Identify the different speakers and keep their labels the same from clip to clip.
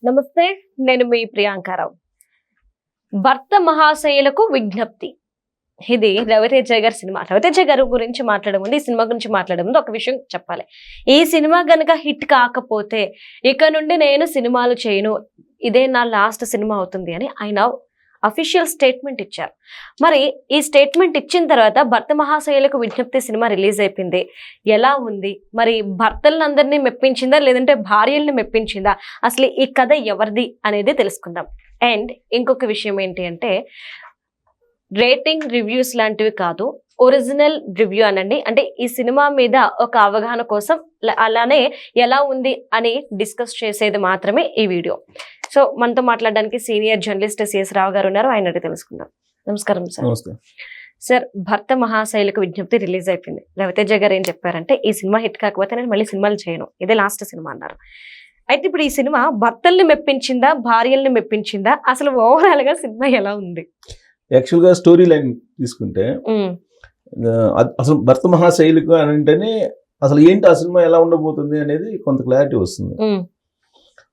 Speaker 1: నమస్తే, నేను మీ ప్రియాంకారావు. భర్త మహాశయులకు విజ్ఞప్తి. ఇది రవితేజ గారి సినిమా. రవితేజ గారి గురించి మాట్లాడే ముందు, ఈ సినిమా గురించి మాట్లాడే ముందు ఒక విషయం చెప్పాలి. ఈ సినిమా గనక హిట్ కాకపోతే ఇక నుండి నేను సినిమాలు చేయను, ఇదే నా లాస్ట్ సినిమా అవుతుంది అని ఆయన అఫీషియల్ స్టేట్మెంట్ ఇచ్చారు. మరి ఈ స్టేట్మెంట్ ఇచ్చిన తర్వాత భర్త మహాశయులకు విజ్ఞప్తి సినిమా రిలీజ్ అయిపోయింది. ఎలా ఉంది మరి? భర్తలందరినీ మెప్పించిందా లేదంటే భార్యల్ని మెప్పించిందా? అసలు ఈ కథ ఎవరిది అనేది తెలుసుకుందాం. అండ్ ఇంకొక విషయం ఏంటి అంటే, రేటింగ్ రివ్యూస్ లాంటివి కాదు, ఒరిజినల్ రివ్యూ అనండి. అంటే ఈ సినిమా మీద ఒక అవగాహన కోసం, అలానే ఎలా ఉంది అని డిస్కస్ చేసేది మాత్రమే ఈ వీడియో. సో మనతో మాట్లాడడానికి సీనియర్ జర్నలిస్ట్ సిఎస్ రావు గారు ఉన్నారు, ఆయన అడిగి తెలుసుకుందాం. నమస్కారం సార్. సార్, భర్త మహాశైలకు విజ్ఞప్తి రిలీజ్ అయిపోయింది. రవితేజ గారు ఏం చెప్పారంటే, ఈ సినిమా హిట్ కాకపోతే నేను మళ్ళీ సినిమాలు చేయను, ఇదే లాస్ట్ సినిమా అన్నారు. అయితే ఇప్పుడు ఈ సినిమా భర్తల్ని మెప్పించిందా, భార్యల్ని మెప్పించిందా? అసలు ఓవరాల్ గా సినిమా ఎలా ఉంది?
Speaker 2: యాక్చువల్గా స్టోరీ లైన్ తీసుకుంటే అసలు భర్త మహాశైలికు అని అంటేనే అసలు ఏంటి ఆ సినిమా ఎలా ఉండబోతుంది అనేది కొంత క్లారిటీ వస్తుంది.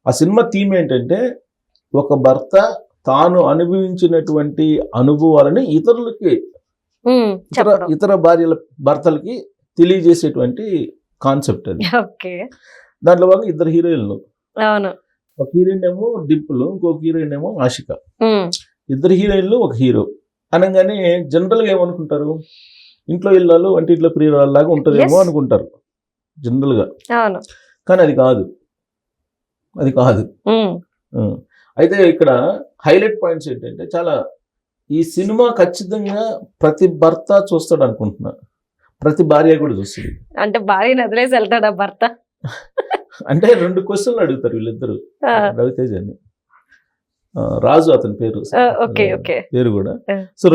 Speaker 2: ఆ సినిమా థీమ్ ఏంటంటే, ఒక భర్త తాను అనుభవించినటువంటి అనుభవాలని ఇతరులకి, ఇతర భర్తలకి తెలియజేసేటువంటి కాన్సెప్ట్ అది. దాంట్లో భాగంగా ఇద్దరు హీరోయిన్లు, ఒక హీరోయిన్ ఏమో డింపుల్, ఇంకొక హీరోయిన్ ఏమో ఆషిక. ఇద్దరు హీరోయిన్లు ఒక హీరో అనగానే జనరల్గా ఏమనుకుంటారు, ఇంట్లో ఇళ్ళాలు వంటింట్లో ప్రియురాల్లాగా ఉంటుందేమో అనుకుంటారు జనరల్గా. కానీ అది కాదు. అయితే ఇక్కడ హైలైట్ పాయింట్స్ ఏంటంటే, చాలా ఈ సినిమా ఖచ్చితంగా ప్రతి భర్త చూస్తాడు అనుకుంటున్నా, ప్రతి భార్య కూడా చూస్తుంది. అంటే
Speaker 1: భార్య వదిలేసి వెళ్తాడా భర్త?
Speaker 2: అంటే 2 క్వశ్చన్లు అడుగుతారు వీళ్ళిద్దరు, రవితేజ అని, రాజు అతని పేరు కూడా. సో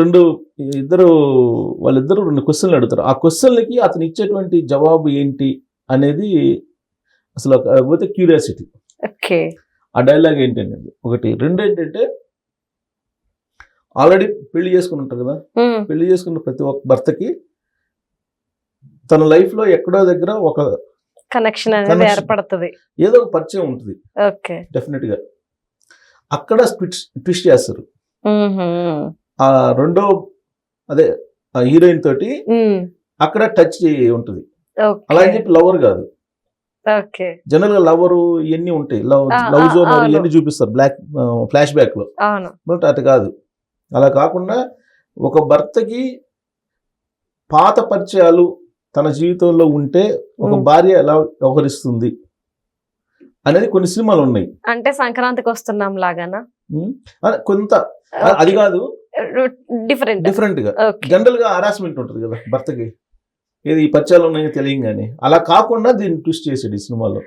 Speaker 2: వాళ్ళిద్దరు 2 క్వశ్చన్లు అడుగుతారు. ఆ క్వశ్చన్లకి అతను ఇచ్చేటువంటి జవాబు ఏంటి అనేది అసలు పోతే క్యూరియాసిటీ. ఆ డైలాగ్ ఏంటంటే ఒకటి. 2 ఏంటంటే, ఆల్రెడీ పెళ్లి చేసుకుని ఉంటారు కదా, పెళ్లి చేసుకున్న ప్రతి ఒక్క భర్తకి తన లైఫ్ లో ఎక్కడో దగ్గర ఒక
Speaker 1: కనెక్షన్ అనేది ఏర్పడుతుంది,
Speaker 2: ఏదో ఒక పరిచయం ఉంటుంది డెఫినెట్ గా. అక్కడ ట్విస్ట్ చేస్తారు. ఆ రెండో అదే హీరోయిన్ తోటి అక్కడ టచ్ ఉంటుంది. అలా అని చెప్పి లవర్ కాదు, జనరల్ గా లవరు ఇవన్నీ ఉంటాయి, లవ్ జోన్ ఇవన్నీ చూపిస్తారు ఫ్లాష్ బ్యాక్ లో. బట్ అటు కాదు. అలా కాకుండా ఒక భర్తకి పాత పరిచయాలు తన జీవితంలో ఉంటే ఒక భార్య ఎలా వ్యవహరిస్తుంది అనేది కొన్ని సినిమాలు ఉన్నాయి.
Speaker 1: అంటే సంక్రాంతికి వస్తున్నాం లాగానా
Speaker 2: కొంత, అది కాదు, డిఫరెంట్ గా. జనరల్ గా హరాస్మెంట్ ఉంటుంది కదా భర్తకి, ఏది పరిచయాలు ఉన్నాయో తెలియగానే. అలా కాకుండా దీన్ని ట్విస్ట్ చేసాడు ఈ సినిమాలో.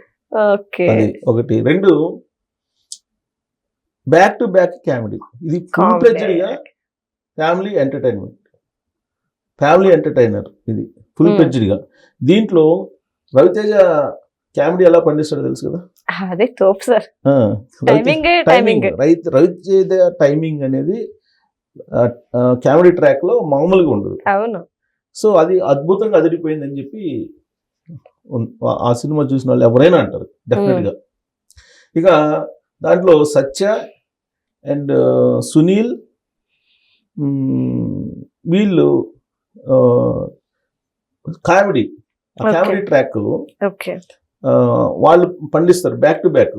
Speaker 2: అది ఒకటి. 2 బ్యాక్ టు బ్యాక్ కామెడీ. ఇది ఫుల్ ఫ్లెడ్జ్డ్ గా ఫ్యామిలీ ఎంటర్టైనర్. ఇది ఫుల్ ఫ్లెడ్జ్డ్ గా. దీంట్లో రవితేజ కామెడీ ఎలా పండిస్తాడో తెలుసు కదా.
Speaker 1: అదే తోపు సార్.
Speaker 2: రవితేజ టైమింగ్ అనేది కామెడీ ట్రాక్ లో మామూలుగా ఉండదు.
Speaker 1: అవును.
Speaker 2: సో అది అద్భుతంగా అదిరిపోయిందని చెప్పి ఆ సినిమా చూసిన వాళ్ళు ఎవరైనా అంటారు డెఫినెట్ గా. ఇక దాంట్లో సత్య అండ్ సునీల్ వీళ్ళు కామెడీ ట్రాక్ వాళ్ళు పండిస్తారు బ్యాక్ టు బ్యాక్,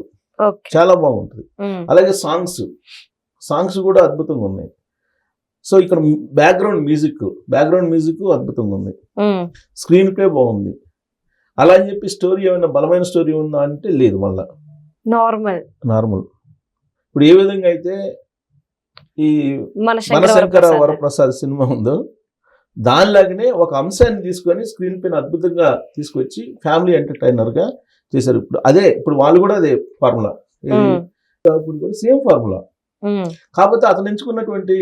Speaker 2: చాలా బాగుంటుంది. అలాగే సాంగ్స్ కూడా అద్భుతంగా ఉన్నాయి. సో ఇక్కడ బ్యాక్గ్రౌండ్ మ్యూజిక్ అద్భుతంగా ఉంది. స్క్రీన్ ప్లే బాగుంది. అలా అని చెప్పి స్టోరీ ఏమైనా బలమైన స్టోరీ ఉందా అంటే లేదు, మళ్ళా నార్మల్. ఇప్పుడు ఏ విధంగా అయితే ఈ మనశంకర వరప్రసాద్ సినిమా ఉందో, దానిలాగానే ఒక అంశాన్ని తీసుకొని స్క్రీన్ పైన అద్భుతంగా తీసుకొచ్చి ఫ్యామిలీ ఎంటర్టైనర్ గా చేశారు. ఇప్పుడు వాళ్ళు కూడా అదే ఫార్ములా, ఇప్పుడు కూడా సేమ్ ఫార్ములా. కాకపోతే అతను ఎంచుకున్నటువంటి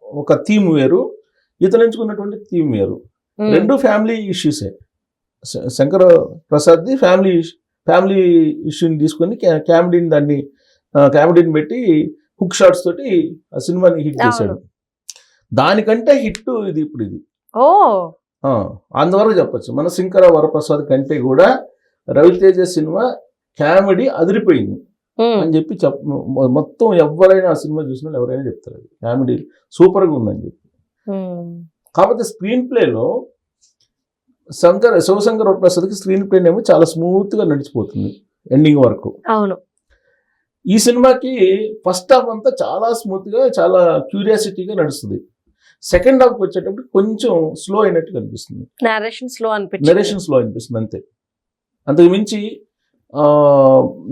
Speaker 2: ఒక థీమ్ వేరు, ఇతను ఎంచుకున్నటువంటి థీమ్ వేరు. 2 ఫ్యామిలీ ఇష్యూసే. శంకర ప్రసాద్ ది ఫ్యామిలీ ఇష్యూని తీసుకొని కామెడీని పెట్టి హుక్ షాట్స్ తోటి ఆ సినిమాని హిట్ చేశాడు. దానికంటే హిట్ ఇది. ఇప్పుడు ఇది అందువరకు చెప్పచ్చు, మనశంకర వరప్రసాద్ కంటే కూడా రవితేజ సినిమా కామెడీ అదిరిపోయింది. అని చెప్పి మొత్తం ఎవరైనా ఆ సినిమా చూసిన వాళ్ళు ఎవరైనా చెప్తారు అది కామెడీ సూపర్గా ఉందని చెప్పి. కాకపోతే స్క్రీన్ ప్లేలో శివశంకర్ వరప్రసాద్కి స్క్రీన్ ప్లే ఏమో చాలా స్మూత్ గా నడిచిపోతుంది ఎండింగ్ వరకు.
Speaker 1: అవును.
Speaker 2: ఈ సినిమాకి ఫస్ట్ హాఫ్ అంతా చాలా స్మూత్ గా చాలా క్యూరియాసిటీగా నడుస్తుంది. సెకండ్ హాఫ్ వచ్చేటప్పుడు కొంచెం స్లో అయినట్టు కనిపిస్తుంది.
Speaker 1: నరేషన్ స్లో
Speaker 2: అనిపిస్తుంది అంతే. అంతకు మించి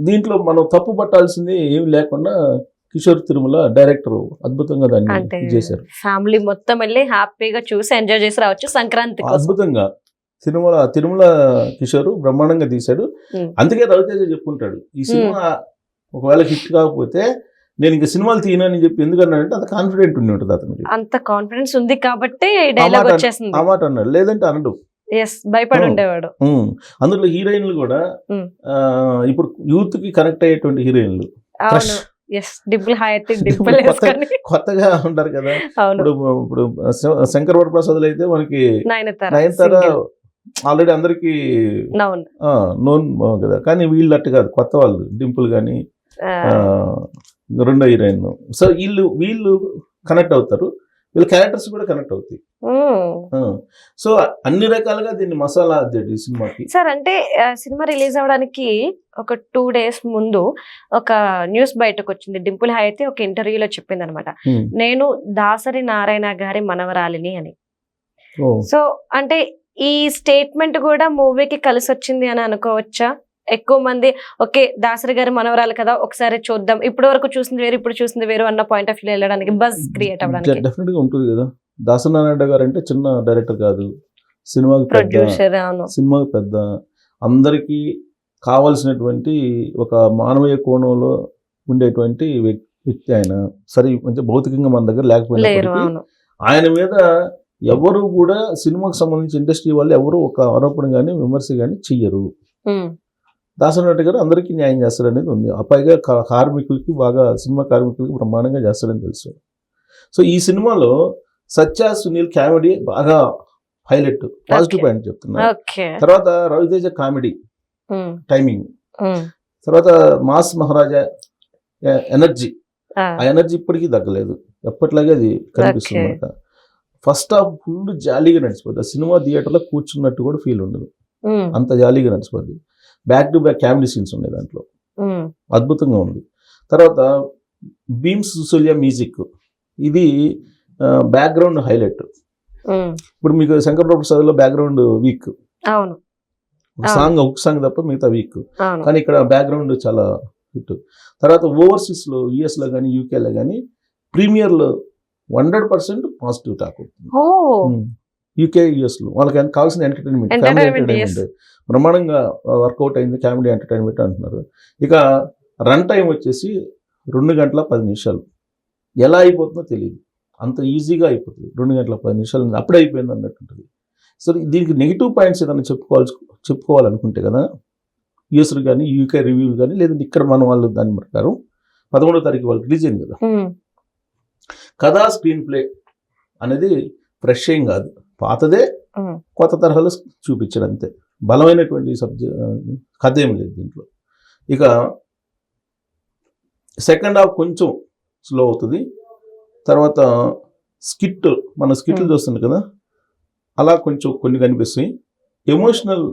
Speaker 2: దీంట్లో మనం తప్పు పట్టాల్సింది ఏమి లేకుండా కిషోర్ తిరుమల డైరెక్టర్ అద్భుతంగా దాన్ని చేశారు.
Speaker 1: ఫ్యామిలీ మొత్తం వెళ్ళి హ్యాపీగా చూసి ఎంజాయ్ చేసి రావచ్చు సంక్రాంతి.
Speaker 2: అద్భుతంగా తిరుమల కిషోర్ బ్రహ్మాండంగా తీశాడు. అందుకే రవితేజ చెప్పుకుంటాడు ఈ సినిమా ఒకవేళ హిట్ కాకపోతే నేను ఇంకా సినిమాలు తీయనని చెప్పి ఎందుకన్నాడంటే అంత కాన్ఫిడెంట్ ఉండి ఉంటుంది అతనికి.
Speaker 1: అంత కాన్ఫిడెన్స్ ఉంది కాబట్టి డైలాగ్ వచ్చేసింది.
Speaker 2: ఆ మాట అన్నాడు, లేదంటే అనడు.
Speaker 1: భయపడి ఉండేవాడు.
Speaker 2: అందులో హీరోయిన్లు కూడా ఇప్పుడు యూత్ కి కనెక్ట్ అయ్యేటువంటి హీరోయిన్లు కొత్తగా ఉంటారు కదా. ఇప్పుడు శంకర్ వరప్రసాద్ అయితే మనకి నయనతార ఆల్రెడీ అందరికి నోన్ కదా, కానీ వీళ్ళు అట్టు కాదు, కొత్త వాళ్ళు డింపుల్ కానీ రెండో హీరోయిన్. సో వీళ్ళు కనెక్ట్ అవుతారు, వీళ్ళ క్యారెక్టర్స్ కూడా కనెక్ట్ అవుతాయి. సో అన్ని రకాలుగా దీన్ని మసాలా అద్దాడు ఈ సినిమాకి.
Speaker 1: సార్ అంటే సినిమా రిలీజ్ అవడానికి ఒక 2 days ముందు ఒక న్యూస్ బయటకు వచ్చింది. డింపుల్ హైతే ఒక ఇంటర్వ్యూలో చెప్పింది అనమాట, నేను దాసరి నారాయణ గారి మనవరాలిని అని. సో అంటే ఈ స్టేట్మెంట్ కూడా మూవీకి కలిసి వచ్చింది అని అనుకోవచ్చా? ఎక్కువ మంది ఓకే దాసరి గారి మనవరాలు కదా ఒకసారి చూద్దాం, ఇప్పటి వరకు చూసింది వేరు ఇప్పుడు చూసింది వేరు అన్న పాయింట్ ఆఫ్ వ్యూ వెళ్ళడానికి, బజ్ క్రియేట్ అవ్వడానికి
Speaker 2: డెఫినెట్ గా ఉంటుంది కదా. దాసరి నారాయణ గారు అంటే చిన్న డైరెక్టర్ కాదు, సినిమాకి
Speaker 1: ప్రొడ్యూసర్,
Speaker 2: సినిమాకి పెద్ద, అందరికీ కావలసినటువంటి ఒక మానవీయ కోణంలో ఉండేటువంటి వ్యక్తి ఆయన. సరే అంటే భౌతికంగా మన దగ్గర లేకపోయినప్పటికీ ఆయన మీద ఎవరు కూడా సినిమాకి సంబంధించి ఇండస్ట్రీ వాళ్ళు ఎవరు ఒక ఆరోపణ కానీ విమర్శ కానీ చెయ్యరు. దాసరి గారు అందరికీ న్యాయం చేస్తారు అనేది ఉంది. పైగా కార్మికులకి బాగా, సినిమా కార్మికులకి బ్రహ్మాండంగా చేస్తారని తెలుసు. సో ఈ సినిమాలో సత్య సునీల్ కామెడీ బాగా హైలైట్, పాజిటివ్ పాయింట్ చెప్తున్నా. తర్వాత రవితేజ కామెడీ టైమింగ్, తర్వాత మాస్ మహారాజా ఎనర్జీ, ఆ ఎనర్జీ ఇప్పటికీ తగ్గలేదు, ఎప్పటిలాగే అది కనిపిస్తుంది అనమాట. ఫస్ట్ హాఫ్ ఫుల్ జాలీగా నడిచిపోద్ది, ఆ సినిమా థియేటర్లో కూర్చున్నట్టు కూడా ఫీల్ ఉండదు, అంత జాలీగా నడిచిపోద్ది. Back to back comedy scenes ఉన్నాయి దాంట్లో, అద్భుతంగా ఉంది. తర్వాత భీమ్స్ సుసల్య మ్యూజిక్, ఇది బ్యాక్గ్రౌండ్ హైలైట్. ఇప్పుడు మీకు శంకర్ ప్రసాద్లో బ్యాక్గ్రౌండ్ వీక్, ఒక సాంగ్ తప్ప మిగతా వీక్, కానీ ఇక్కడ బ్యాక్గ్రౌండ్ చాలా హిట్. తర్వాత ఓవర్సీస్ లో యుఎస్ లో కానీ యూకేలో కానీ ప్రీమియర్ లో 100% పాజిటివ్ టాక్ అవుతుంది. యూకే యుఎస్ లో వాళ్ళకి కావాల్సిన ఎంటర్టైన్మెంట్, ఫ్యామిలీ ఎంటర్టైన్మెంట్ బ్రహ్మాండంగా వర్కౌట్ అయింది, కామెడీ ఎంటర్టైన్మెంట్ అంటున్నారు. ఇక రన్ టైం వచ్చేసి 2 గంటల 10 నిమిషాలు. ఎలా అయిపోతుందో తెలియదు, అంత ఈజీగా అయిపోతుంది. 2 గంటల 10 నిమిషాలు అప్పుడే అయిపోయింది అన్నట్టుంటుంది. సో దీనికి నెగిటివ్ పాయింట్స్ ఏదైనా చెప్పుకోవాలనుకుంటే కదా, యూఎస్లు కానీ యూకే రివ్యూలు కానీ, లేదంటే ఇక్కడ మన వాళ్ళు దాని ప్రకారం 11వ తారీఖు వాళ్ళు రిలీజ్ అయింది కదా, కథా స్క్రీన్ ప్లే అనేది ఫ్రెష్ ఏం కాదు, పాతదే కొత్త తరహాలో చూపించాడు అంతే. బలమైనటువంటి కథ ఏం లేదు దీంట్లో. ఇక సెకండ్ హాఫ్ కొంచెం స్లో అవుతుంది. తర్వాత మన స్కిట్లు చూస్తుంది కదా, అలా కొంచెం కొన్ని కనిపిస్తాయి. ఎమోషనల్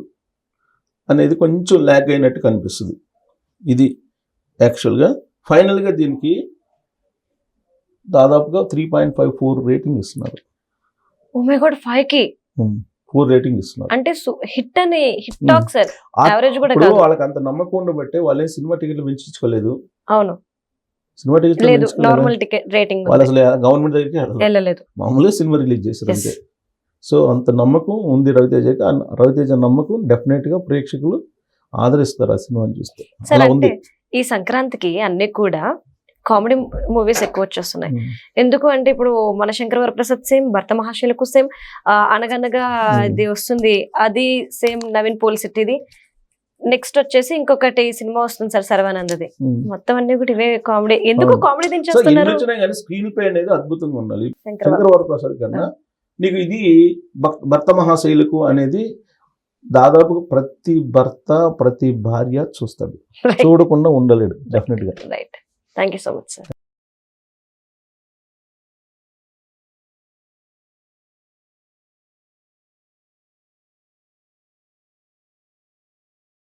Speaker 2: అనేది కొంచెం ల్యాగ్ అయినట్టు కనిపిస్తుంది. ఇది యాక్చువల్గా ఫైనల్గా దీనికి దాదాపుగా 3.54 రేటింగ్ ఇస్తున్నారు.
Speaker 1: ఓ మై గాడ్, 5కి
Speaker 2: 4 రేటింగ్ ఇస్తున్నారు.
Speaker 1: అంటే హిట్ అని హిట్ టాక్ సార్, యావరేజ్ కూడా కాదు.
Speaker 2: వాళ్ళకి అంత నమ్మకం ఉండబట్టే వాళ్ళే సినిమా టికెట్లు పెంచుకోలేదు.
Speaker 1: అవును,
Speaker 2: సినిమా టికెట్
Speaker 1: లేదు, నార్మల్ టికెట్ రేటింగ్
Speaker 2: వాళ్ళు అసలు గవర్నమెంట్ దగ్గరికి వెళ్ళలేదు, మామూలుగా సినిమా రిలీజ్ చేశారు అంతే. సో అంత నమ్మకం ఉంది రవితేజకి. రవితేజ నమ్మకం డెఫినెట్ గా ప్రేక్షకులు ఆదరిస్తారు ఆ సినిమాని చూస్తే. అలా ఉంది.
Speaker 1: ఈ సంక్రాంతికి అన్ని కూడా కామెడీ మూవీస్ ఎక్కువ వచ్చేస్తున్నాయి. ఎందుకు అంటే ఇప్పుడు మన శంకర్ వరప్రసాద్ సేమ్, భర్త మహాశైలకు సేమ్, అనగనగా ఇది వస్తుంది అది సేమ్, నవీన్ పోలిశెట్టిది, నెక్స్ట్ వచ్చేసి ఇంకొకటి సినిమా వస్తుంది సార్ సర్వానందది. మొత్తం అన్ని కూడా ఇవే కామెడీ. ఎందుకు కామెడీ దించేస్తున్నారు?
Speaker 2: స్క్రీన్ ప్లే అనేది అద్భుతంగా ఉండాలి. శంకర్ వరప్రసాద్ కన్నా నీకు ఇది భర్త మహాశైలకు అనేది దాదాపు ప్రతి భర్త ప్రతి భార్య చూస్తాడు, చూడకుండా ఉండలేడు డెఫినెట్ గా.
Speaker 1: Right, thank you so much sir.